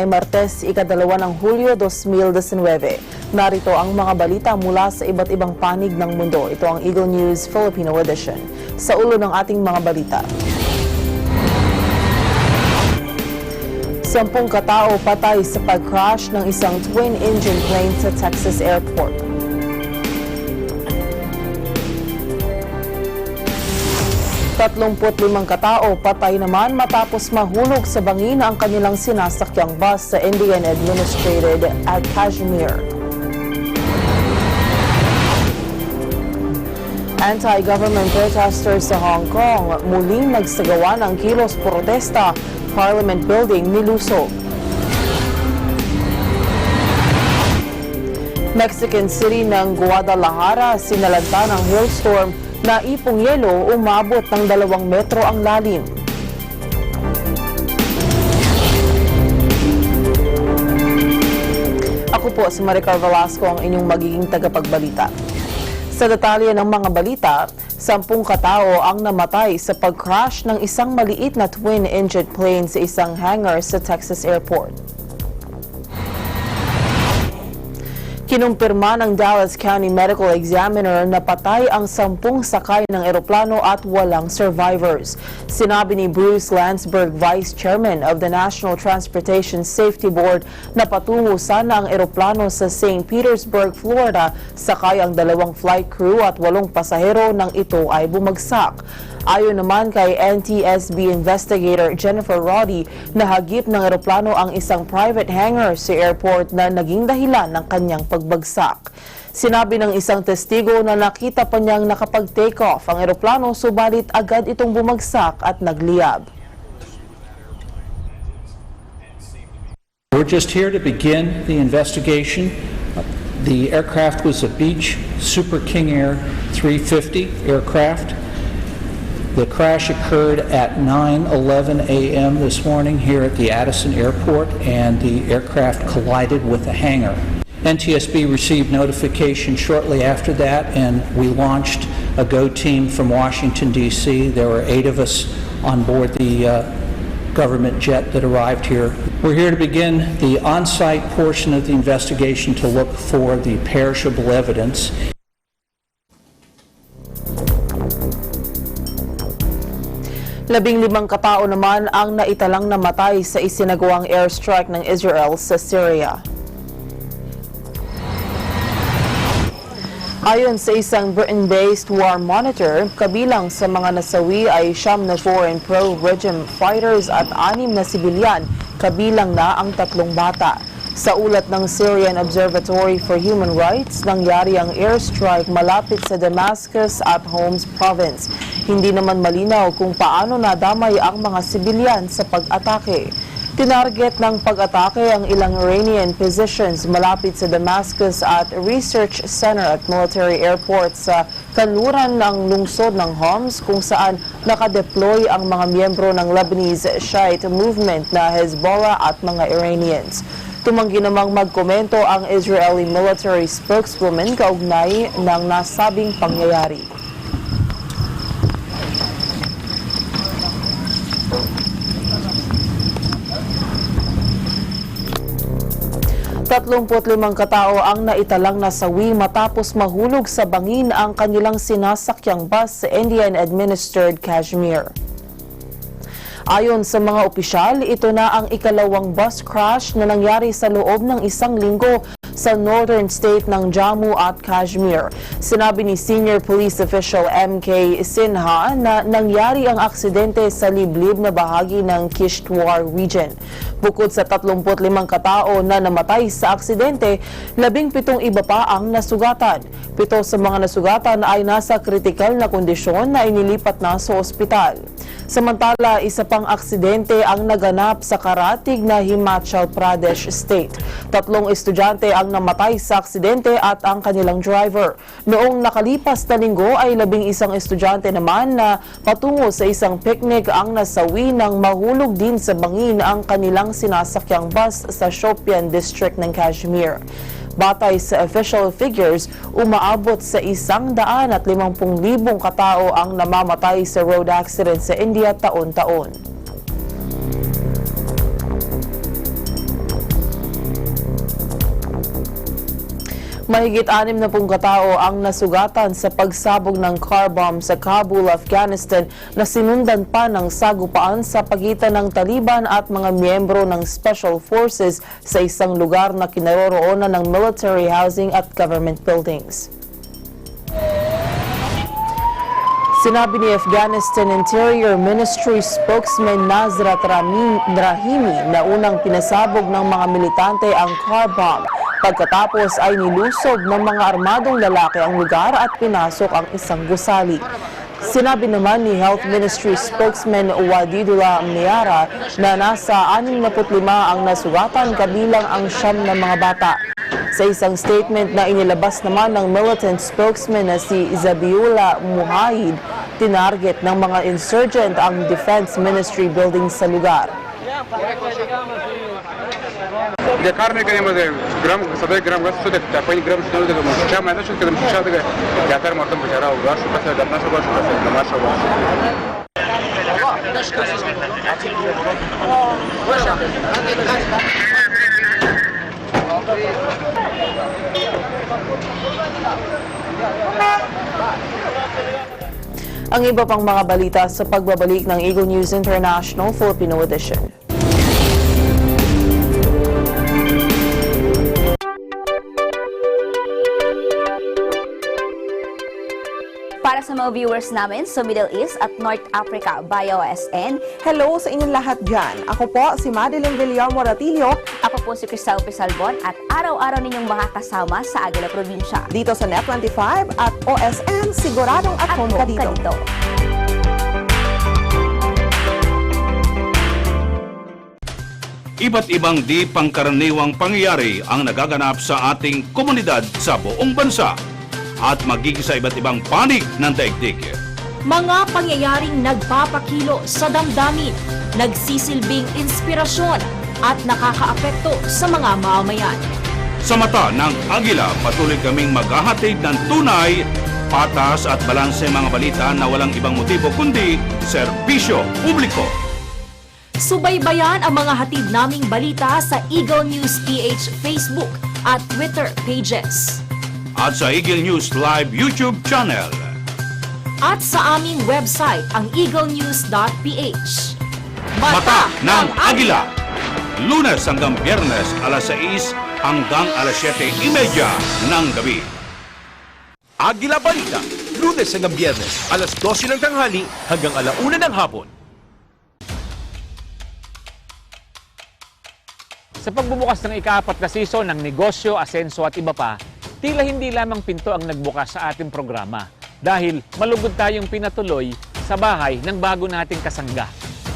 ay Martes, ika-2 ng Hulyo 2019. Narito ang mga balita mula sa iba't ibang panig ng mundo. Ito ang Eagle News Filipino edition. Sa ulo ng ating mga balita. 10 katao patay sa pag-crash ng isang twin-engine plane sa Texas airport. limang katao patay naman matapos mahulog sa bangin ang kanilang sinasakyang bus sa Indian-administrated at Kashmir. Anti-government protesters sa Hong Kong muling nagsagawa ng kilos protesta, Parliament Building nilusog. Mexican City ng Guadalajara sinalanta ng hailstorm na ipong yelo umabot ng 2 metro ang lalim. Ako po si Maricar Velasco, ang inyong magiging tagapagbalita. Sa detalye ng mga balita, 10 katao ang namatay sa pag-crash ng isang maliit na twin-engine plane sa isang hangar sa Texas airport. Kinumpirma ng Dallas County Medical Examiner na patay ang 10 sakay ng eroplano at walang survivors. Sinabi ni Bruce Landsberg, Vice Chairman of the National Transportation Safety Board, na patungo sana ang eroplano sa St. Petersburg, Florida, sakay ang 2 flight crew at 8 pasahero nang ito ay bumagsak. Ayon naman kay NTSB investigator Jennifer Roddy, nahagip ng eroplano ang isang private hangar sa airport na naging dahilan ng kanyang pagbagsak. Sinabi ng isang testigo na nakita pa niyang nakapag-take off ang eroplano, subalit agad itong bumagsak at nagliyab. We're just here to begin the investigation. The aircraft was a Beech Super King Air 350 aircraft. The crash occurred at 9:11 a.m. this morning here at the Addison Airport, and the aircraft collided with the hangar. NTSB received notification shortly after that, and we launched a GO team from Washington, D.C. There were 8 of us on board the government jet that arrived here. We're here to begin the on-site portion of the investigation to look for the perishable evidence. 15 katao naman ang naitalang namatay sa isinagawang airstrike ng Israel sa Syria. Ayon sa isang Britain-based war monitor, kabilang sa mga nasawi ay 9 na foreign pro-regime fighters at 6 na sibilyan, kabilang na ang 3 bata. Sa ulat ng Syrian Observatory for Human Rights, nangyari ang airstrike malapit sa Damascus at Homs province. Hindi naman malinaw kung paano nadamay ang mga sibilyan sa pag-atake. Tinarget ng pag-atake ang ilang Iranian positions malapit sa Damascus at Research Center at Military Airport sa kanluran ng lungsod ng Homs, kung saan nakadeploy ang mga miyembro ng Lebanese Shiite movement na Hezbollah at mga Iranians. Tumanggi namang magkomento ang Israeli military spokeswoman kaugnay ng nasabing pangyayari. limang katao ang naitalang nasawi matapos mahulog sa bangin ang kanilang sinasakyang bus sa Indian-administered Kashmir. Ayon sa mga opisyal, ito na ang ikalawang bus crash na nangyari sa loob ng 1 linggo sa northern state ng Jammu at Kashmir. Sinabi ni senior police official MK Sinha na nangyari ang aksidente sa liblib na bahagi ng Kishtwar region. Bukod sa 35 katao na namatay sa aksidente, 17 iba pa ang nasugatan. 7 sa mga nasugatan ay nasa kritikal na kondisyon na inilipat na sa ospital. Samantala, isa pang aksidente ang naganap sa karatig na Himachal Pradesh State. 3 estudyante ang namatay sa aksidente at ang kanilang driver. Noong nakalipas na linggo ay 11 estudyante naman na patungo sa isang picnic ang nasawi nang mahulog din sa bangin ang kanilang sinasakyang bus sa Shopian District ng Kashmir. Batay sa official figures, umaabot sa 150,000 katao ang namamatay sa road accident sa India taon-taon. Mahigit 60 katao ang nasugatan sa pagsabog ng car bomb sa Kabul, Afghanistan na sinundan pa ng sagupaan sa pagitan ng Taliban at mga miyembro ng Special Forces sa isang lugar na kinaroroonan ng military housing at government buildings. Sinabi ni Afghanistan Interior Ministry spokesman Nazrat Rahimi na unang pinasabog ng mga militante ang car bomb. Pagkatapos ay nilusob ng mga armadong lalaki ang lugar at pinasok ang isang gusali. Sinabi naman ni Health Ministry spokesman Wadidullah Miara na nasa 65 ang nasugatan kabilang ang 9 na mga bata. Sa isang statement na inilabas naman ng militant spokesman na si Zabiullah Muhahid, tinarget ng mga insurgent ang Defense Ministry building sa lugar. Karne kayımızda gram sadece gram gaz suda tapayı gram suda da mı çama da şu kadar şu şada yatar martam bıçara o gaz şurası da nasıl baş şurası namazsa baş. Ang iba pang mga balita sa pagbabalik ng Eagle News International Filipino Edition. Para sa mga viewers namin sa Middle East at North Africa via OSN, Hello sa inyong lahat dyan. Ako po si Madeline Villarmo Ratillo ako po si Cristal Pisalbon at araw-araw ninyong makakasama sa Aguila Provincia. dito sa Net25 at OSN. Siguradong at home ka dito. Iba't ibang di pangkaraniwang pangyayari ang nagaganap sa ating komunidad sa buong bansa at magiging sa iba't ibang panig ng daigdig. Mga pangyayaring nagpapakilo sa damdamin, nagsisilbing inspirasyon at nakakaapekto sa mga mamamayan. Sa mata ng Agila, patuloy kaming maghahatid ng tunay, patas at balanse mga balita na walang ibang motibo kundi serbisyo publiko. Subaybayan ang mga hatid naming balita sa Eagle News PH Facebook at Twitter pages. At sa Eagle News Live YouTube channel. At sa aming website, ang eaglenews.ph. Mata ng Agila. Lunes hanggang Biyernes, alas 6 hanggang alas 7:30 ng gabi. Agila Balita, Lunes hanggang Biyernes, alas 12 ng tanghali hanggang alauna ng hapon. Sa pagbubukas ng ika-4 na season ng negosyo, asenso at iba pa, tila hindi lamang pinto ang nagbukas sa ating programa dahil malugod tayong pinatuloy sa bahay ng bago nating kasangga.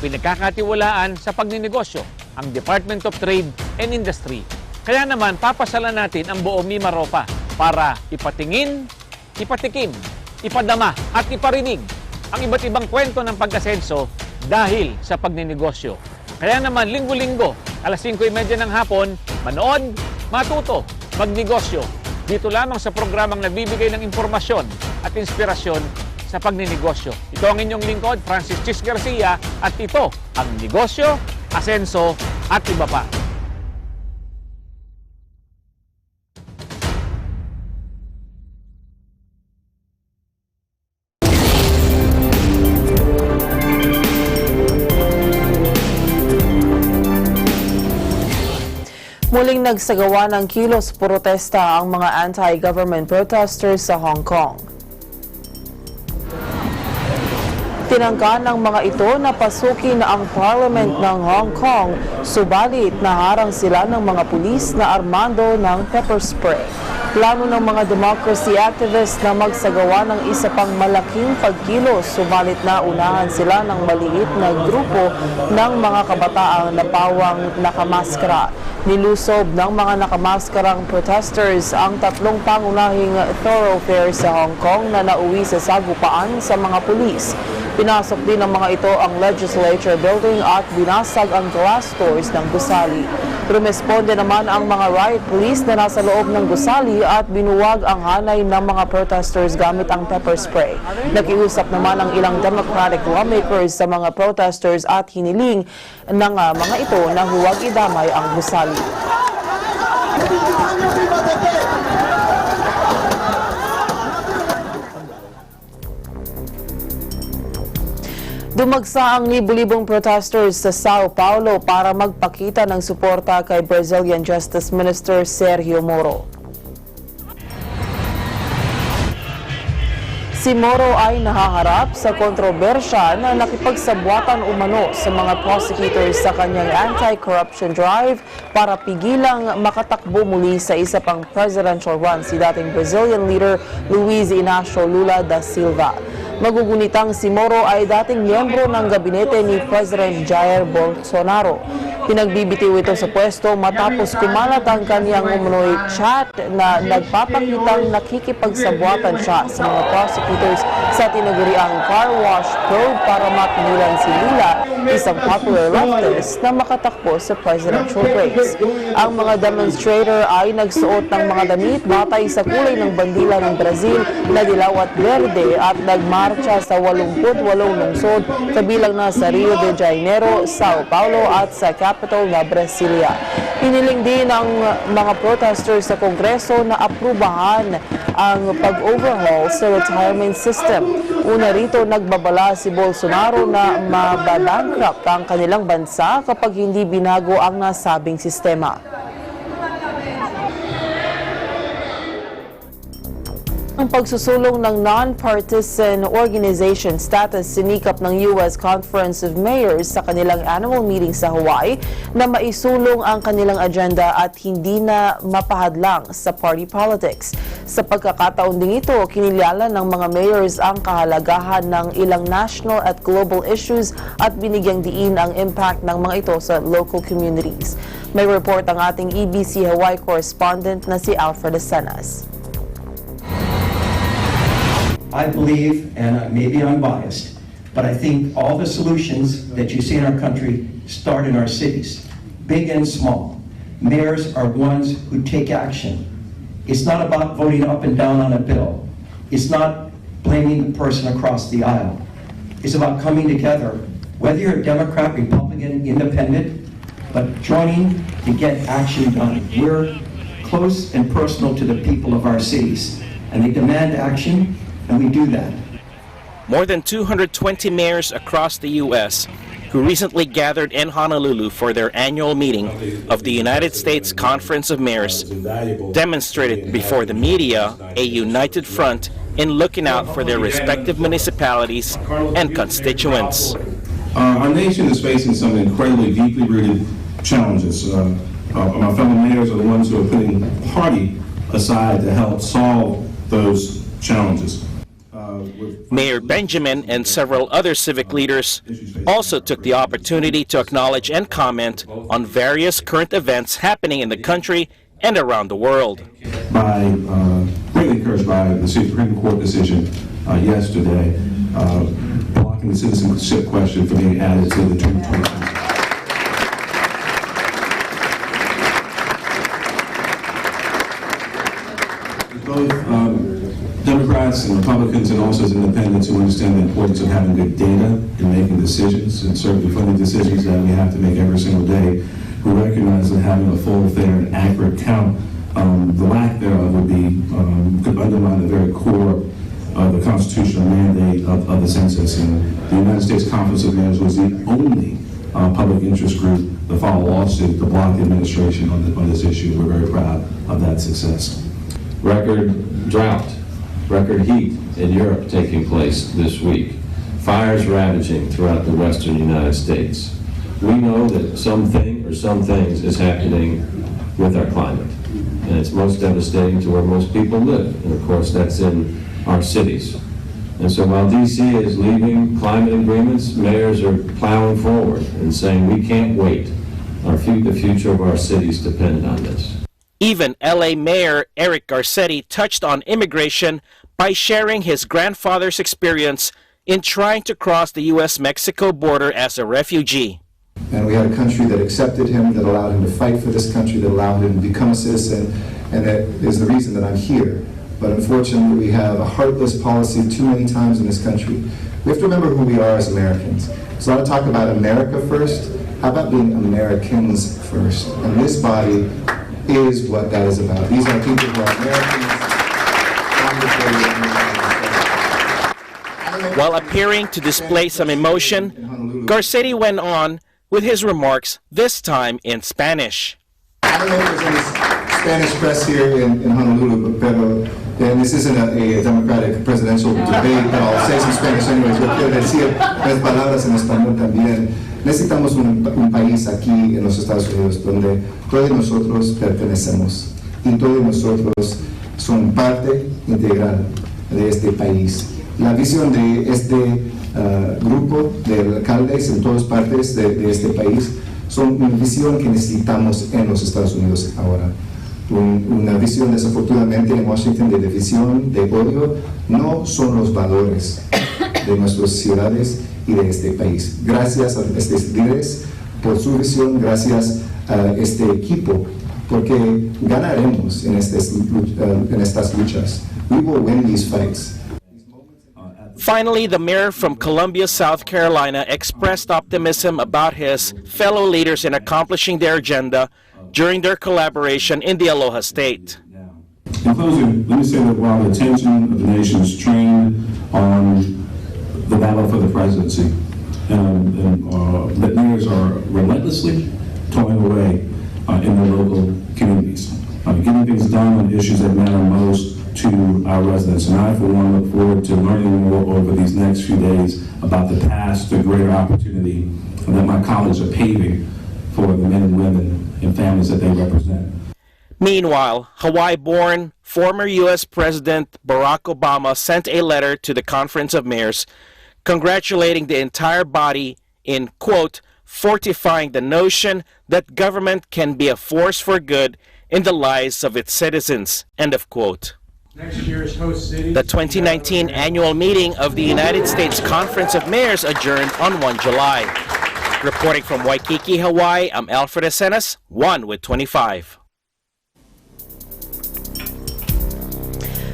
Pinagkakatiwalaan sa pagninegosyo ang Department of Trade and Industry. Kaya naman papasalan natin ang buong Mimaropa para ipatingin, ipatikim, ipadama at iparinig ang iba't ibang kwento ng pag-asenso dahil sa pagninegosyo. Kaya naman linggo-linggo, alas 5:30 ng hapon, manood, matuto, magnegosyo. Dito lamang sa programang nagbibigay ng impormasyon at inspirasyon sa pagninegosyo. Ito ang inyong lingkod, Francis Chis Garcia, at ito ang negosyo, asenso at iba pa. Muling nagsagawa ng kilos protesta ang mga anti-government protesters sa Hong Kong. Tinangka ng mga ito na pasukin ang parliament ng Hong Kong, subalit naharang sila ng mga pulis na armado ng pepper spray. Plano ng mga democracy activists na magsagawa ng isa pang malaking pagkilos, subalit naunahan sila ng maliit na grupo ng mga kabataang napawang nakamaskara. Nilusob ng mga nakamaskarang protesters ang 3 pangunahing thoroughfare sa Hong Kong na nauwi sa sagupaan sa mga pulis. Pinasok din ng mga ito ang legislature building at binasag ang glass doors ng gusali. Rumesponde naman ang mga riot police na nasa loob ng gusali at binuwag ang hanay ng mga protesters gamit ang pepper spray. Nakiusap naman ang ilang Democratic lawmakers sa mga protesters at hiniling ng mga ito na huwag idamay ang gusali. Dumagsa ang libu-libong protesters sa Sao Paulo para magpakita ng suporta kay Brazilian Justice Minister Sergio Moro. Si Moro ay nahaharap sa kontrobersya na nakipagsabwatan umano sa mga prosecutors sa kanyang anti-corruption drive para pigilang makatakbo muli sa isa pang presidential run si dating Brazilian leader Luiz Inácio Lula da Silva. Magugunitang si Moro ay dating miyembro ng gabinete ni President Jair Bolsonaro. Pinagbibitiw ito sa pwesto matapos kumalat ang kanyang umunoy chat na nagpapakitang nakikipagsabwatan siya sa mga prosecutors sa tinaguriang car wash probe para mapigilan si Lula, isang popular leftist na makatakbo sa presidential race. Ang mga demonstrator ay nagsuot ng mga damit batay sa kulay ng bandila ng Brazil na dilaw at berde at nagmarcha sa 88 lungsod kabilang na sa Rio de Janeiro, Sao Paulo at sa capital na Brasilia. Hiniling din ng mga protesters sa Kongreso na aprubahan ang pag-overhaul sa retirement system. Una rito, nagbabala si Bolsonaro na mababankrupt ang kanilang bansa kapag hindi binago ang nasabing sistema. Ang pagsusulong ng non-partisan organization status sinikap ng U.S. Conference of Mayors sa kanilang annual meeting sa Hawaii na maisulong ang kanilang agenda at hindi na mapahadlang sa party politics. Sa pagkakataon ding ito, kinilala ng mga mayors ang kahalagahan ng ilang national at global issues at binigyang diin ang impact ng mga ito sa local communities. May report ang ating EBC Hawaii correspondent na si Alfred Asenas. I believe, and maybe I'm biased, but I think all the solutions that you see in our country start in our cities, big and small. Mayors are ones who take action. It's not about voting up and down on a bill. It's not blaming the person across the aisle. It's about coming together, whether you're a Democrat, Republican, Independent, but joining to get action done. We're close and personal to the people of our cities, and they demand action. And we do that. More than 220 mayors across the U.S. who recently gathered in Honolulu for their annual meeting of the United States Conference of Mayors demonstrated before the media a united front in looking out for their respective municipalities and constituents. Our nation is facing some incredibly deeply rooted challenges. My fellow mayors are the ones who are putting party aside to help solve those challenges. Mayor Benjamin and several other civic leaders also took the opportunity to acknowledge and comment on various current events happening in the country and around the world. Greatly encouraged by the Supreme Court decision yesterday, blocking the citizenship question from being added to the 2020. Both Democrats and Republicans and also as independents who understand the importance of having good data in making decisions, and certainly funding decisions that we have to make every single day, who recognize that having a full, fair, and accurate count, the lack thereof would be could undermine the very core of the constitutional mandate of the census. And the United States Conference of Mayors was the only public interest group to file a lawsuit to block the administration on this issue. We're very proud of that success. Record drought. Record heat in Europe taking place this week. Fires ravaging throughout the western United States. We know that something or some things is happening with our climate. And it's most devastating to where most people live. And of course that's in our cities. And so while DC is leaving climate agreements, mayors are plowing forward and saying we can't wait. The future of our cities depend on this. Even LA Mayor Eric Garcetti touched on immigration by sharing his grandfather's experience in trying to cross the U.S.-Mexico border as a refugee. And we had a country that accepted him, that allowed him to fight for this country, that allowed him to become a citizen, and that is the reason that I'm here. But unfortunately, we have a heartless policy too many times in this country. We have to remember who we are as Americans. There's a lot of talk about America first. How about being Americans first? And this body is what that is about. These are people who are Americans. While appearing to display some emotion, Garcetti went on with his remarks, this time in Spanish. I don't know if there's any Spanish press here in Honolulu, and this isn't a democratic presidential debate, but I'll say some Spanish anyways. Yo quiero decir unas palabras en español también. Necesitamos un país aquí en los Estados Unidos donde todos nosotros pertenecemos y todos nosotros son parte integral de este país. La visión de este grupo de alcaldes en todas partes de este país son una visión que necesitamos en los Estados Unidos ahora. Una visión desafortunadamente en Washington de división, de odio, no son los valores de nuestras ciudades y de este país. Gracias a estos líderes por su visión, gracias a este equipo, porque ganaremos en estas luchas. We will win these fights. Finally, the mayor from Columbia, South Carolina, expressed optimism about his fellow leaders in accomplishing their agenda during their collaboration in the Aloha State. In closing, let me say that while the attention of the nation is trained on the battle for the presidency, that mayors are relentlessly toiling away in their local communities, getting things done on issues that matter most to our residents. And I, for one, look forward to learning more over these next few days about the past, the greater opportunity that my colleagues are paving for the men and women and families that they represent. Meanwhile, Hawaii-born former U.S. President Barack Obama sent a letter to the Conference of Mayors congratulating the entire body in, quote, fortifying the notion that government can be a force for good in the lives of its citizens, end of quote. Next year's host city. The 2019 annual meeting of the United States Conference of Mayors adjourned on 1 July. Reporting from Waikiki, Hawaii, I'm Alfred Asenas, 1 with 25.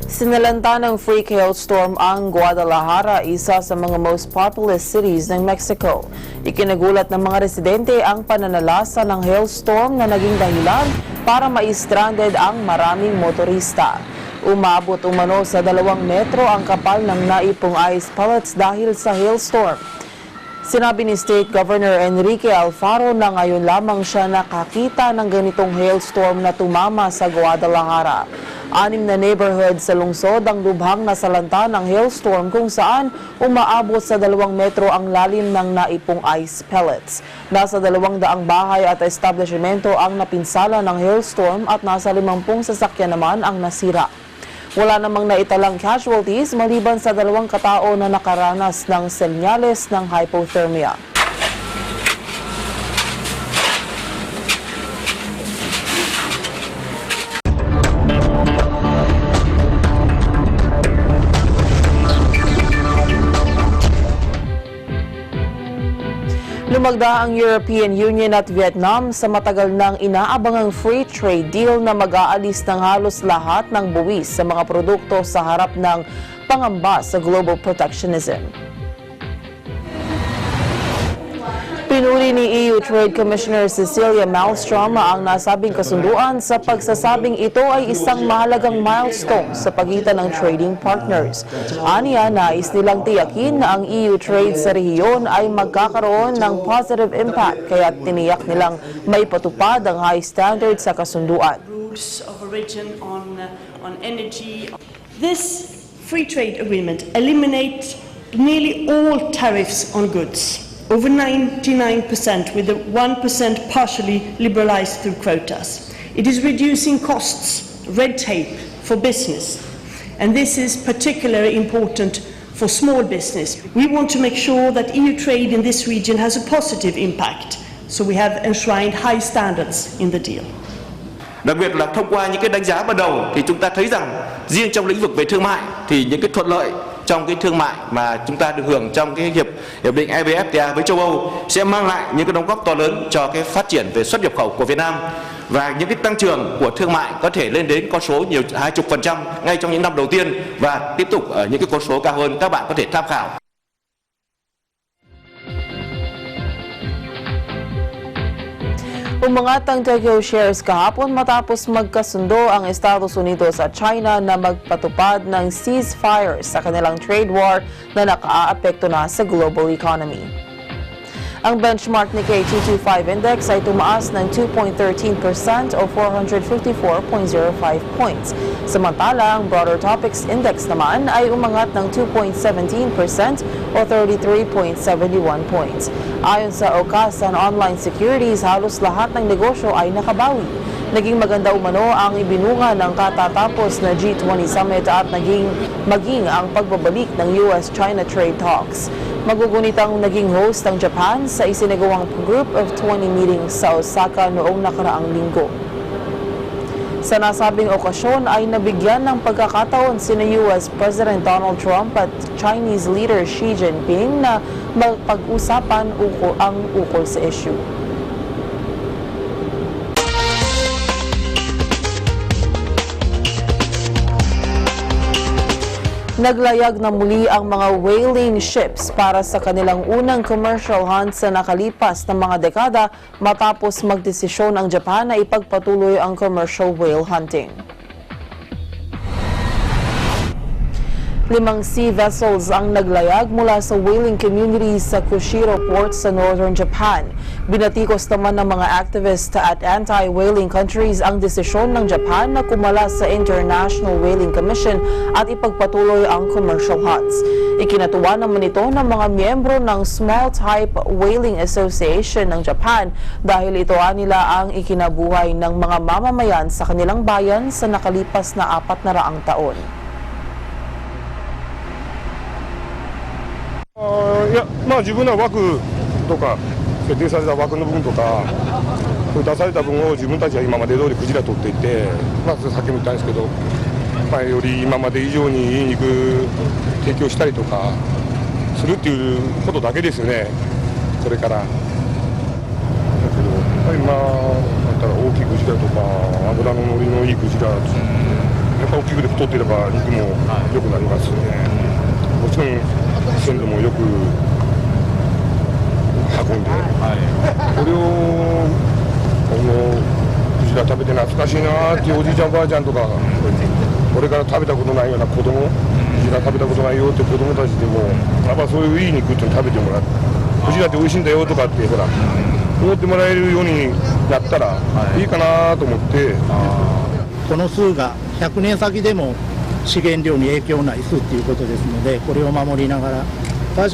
Sinalanta ng freak hailstorm ang Guadalajara, isa sa mga most populous cities ng Mexico. Ikinagulat ng mga residente ang pananalasa ng hailstorm na naging dahilan para ma-stranded ang maraming motorista. Umabot umano sa 2 metro ang kapal ng naipong ice pellets dahil sa hailstorm. Sinabi ni State Governor Enrique Alfaro na ngayon lamang siya nakakita ng ganitong hailstorm na tumama sa Guadalajara. 6 na neighborhood sa lungsod ang lubhang nasalanta ng hailstorm kung saan umaabot sa 2 metro ang lalim ng naipong ice pellets. Nasa 200 bahay at establishmento ang napinsala ng hailstorm at nasa 50 sasakyan naman ang nasira. Wala namang naitalang casualties maliban sa 2 katao na nakaranas ng senyales ng hypothermia. Lumagda ang European Union at Vietnam sa matagal nang inaabangang free trade deal na mag-aalis ng halos lahat ng buwis sa mga produkto sa harap ng pangamba sa global protectionism. Pinuri ni EU Trade Commissioner Cecilia Malmström ang nasabing kasunduan sa pagsasabing ito ay isang mahalagang milestone sa pagitan ng trading partners. Aniya, nais nilang tiyakin na ang EU trade sa rehiyon ay magkakaroon ng positive impact kaya tiniyak nilang may patupad ang high standard sa kasunduan. Rules of origin on energy. This free trade agreement eliminates nearly all tariffs on goods. Over 99% with the 1% partially liberalized through quotas. It is reducing costs, red tape for business, and this is particularly important for small business. We want to make sure that EU trade in this region has a positive impact, so we have enshrined high standards in the deal. Đặc biệt là thông qua những cái đánh giá ban đầu thì chúng ta thấy rằng riêng trong lĩnh vực về thương mại thì những cái thuận lợi trong cái thương mại mà chúng ta được hưởng trong cái hiệp định evfta với châu Âu sẽ mang lại những cái đóng góp to lớn cho cái phát triển về xuất nhập khẩu của Việt Nam, và những cái tăng trưởng của thương mại có thể lên đến con số nhiều 20% ngay trong những năm đầu tiên và tiếp tục ở những cái con số cao hơn. Các bạn có thể tham khảo. Umangat ang Tokyo shares kahapon matapos magkasundo ang Estados Unidos at China na magpatupad ng ceasefire sa kanilang trade war na nakaaapekto na sa global economy. Ang benchmark Nikkei 225 index ay tumaas ng 2.13% o 454.05 points. Samantala, ang broader topics index naman ay umangat ng 2.17% o 33.71 points. Ayon sa Okasan Online Securities, halos lahat ng negosyo ay nakabawi. Naging maganda umano ang ibinunga ng katatapos na G20 summit at maging ang pagbabalik ng US-China trade talks. Magugunit ang naging host ng Japan sa isinagawang Group of 20 meetings sa Osaka noong nakaraang linggo. Sa nasabing okasyon ay nabigyan ng pagkakataon sina US President Donald Trump at Chinese leader Xi Jinping na magpag-usapan ang ukol sa issue. Naglayag na muli ang mga whaling ships para sa kanilang unang commercial hunt sa nakalipas na mga dekada matapos magdesisyon ang Japan na ipagpatuloy ang commercial whale hunting. 5 sea vessels ang naglayag mula sa whaling community sa Kushiro Port sa northern Japan. Binatikos naman ng mga activists at anti-whaling countries ang desisyon ng Japan na kumala sa International Whaling Commission at ipagpatuloy ang commercial hunts. Ikinatuwa naman ito ng mga miyembro ng Small Type Whaling Association ng Japan dahil ito nila ang ikinabuhay ng mga mamamayan sa kanilang bayan sa nakalipas na 400 taon. 自分の枠とか設定された枠の分とか出された分を自分たちは今まで通りクジラ取っていって、さっきも言ったんですけど、前より今まで以上にいい肉提供したりとかするっていうことだけですよね、これから。だけど今だったら大きいクジラとか脂の乗りのいいクジラ、やっぱ大きくて太っていれば肉も良くなりますしね。もちろん鮮度もよく運んで、これを今後クジラ食べて懐かしいなっていうおじいちゃんおばあちゃんとか、これから食べたことないような子供、クジラ食べたことないよって子供たちでもやっぱそういういい肉って食べてもらって、クジラって美味しいんだよとかってほら思ってもらえるようになったらいいかなと思って。この数が100年先でも資源量に影響ない数っていうことですので、これを守りながら、ただし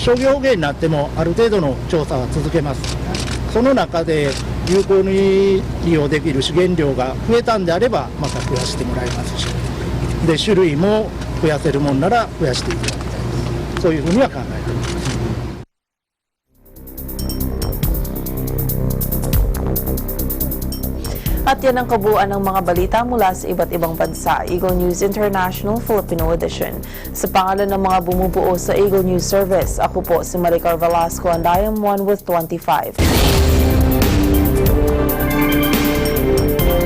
商業捕鯨になってもある程度の調査は続けます。その中で有効に利用できる資源量が増えたんであればまた増やしてもらいますし、で種類も増やせるもんなら増やしていただきたい、そういうふうには考えています。At yan ang kabuuan ng mga balita mula sa iba't ibang bansa. Eagle News International Filipino Edition. Sa pangalan ng mga bumubuo sa Eagle News Service, ako po si Maricar Velasco and I am one with 25.